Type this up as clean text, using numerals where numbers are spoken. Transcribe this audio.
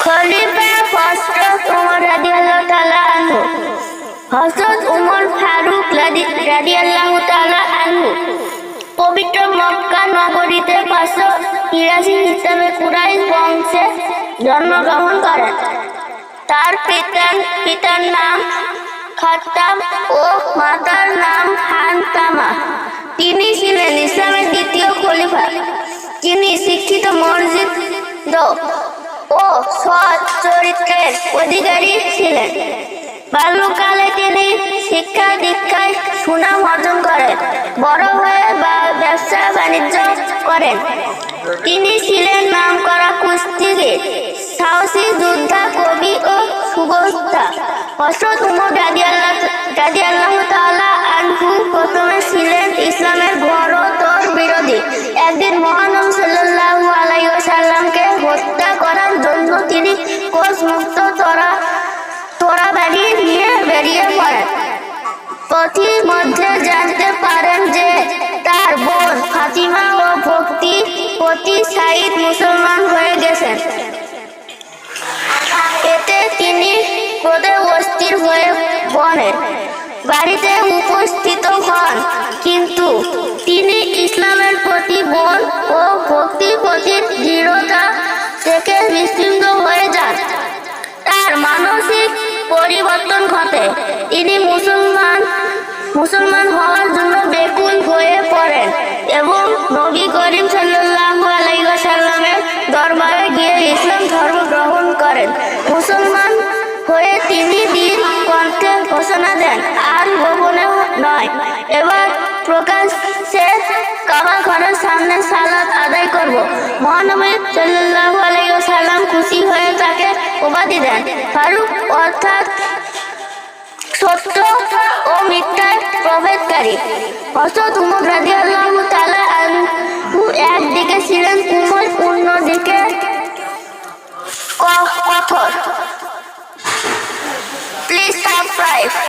খলিফা হযরত উমর রাদিয়াল্লাহু তাআলা আনহু। হযরত উমর ফারুক রাদিয়াল্লাহু তাআলা আনহু পবিত্র মক্কা নগরীতে 583 হিসাবে কুরাইশ বংশে জন্মগ্রহণ করেন। তার পিতার নাম খাত্তাব ও মাতার নাম হানতামা। তিনি ছিলেন ইসলামের দ্বিতীয় খলিফা। তিনি শিক্ষিত, মসজিদ ও সৎ চরিত্রের অধিকারী ছিলেন। বাল্যকালে তিনি শিক্ষা দীক্ষায় সুনাম অর্জন করেন। বড় হয়ে ব্যবসা বাণিজ্য করেন। তিনি ছিলেন নামকরা কুস্তিগীর, সাহসী যোদ্ধা, কবি ও সুবক্তা। হযরত উমর রাদিয়াল্লাহু তাআলা আনহু প্রথমে ছিলেন ইসলামের ঘোরতর বিরোধী। একদিন মহানবী সাল্লাল্লাহু আলাইহি ওয়াসাল্লামকে হত্যা করার জন্য তিনি কোষমুক্ত তরবারি নিয়ে বেরিয়ে পড়েন। পথির মধ্যে জানতে পারেন যে তার বোন ফাতিমা ও ভক্তি সাঈদ মুসলমান হয়ে গেছেন। এতে তিনি ক্রোধে অস্থির হয়ে বোনের বাড়িতে উপস্থিত হন, কিন্তু তিনি ইসলামের প্রতি বোন ও ভক্তির প্রতি দৃঢ়তা থেকে বিচ্ছিন্ন হয়ে যান। তার মানসিক পরিবর্তন ঘটে। তিনি মুসলমান হওয়ার জন্য ব্যাকুল হয়ে পড়েন এবং নবী করিম সাল্লাল্লাহু আলাইহি ওয়াসাল্লামের দরবারে গিয়ে ইসলাম ধর্ম গ্রহণ করেন। মুসলমান হয়ে তিনি দৃঢ় কণ্ঠে ঘোষণা দেন, আর গোপনে নয়, এবার প্রকাশ্যে কাবা ঘরের সামনে সালাত আদায় করব। মহানবী সাল্লাল্লাহু আলাইহি ওয়াসাল্লাম খুশি হয়ে তাকে উপাধি দেন ফারুক, অর্থাৎ সত্য ও মিথ্যার প্রভেদকারী। হযরত উমর রাদিয়াল্লাহু তাআলা আনহু একদিকে ছিলেন উম্মত, অন্যদিকে কঠোর। Please subscribe.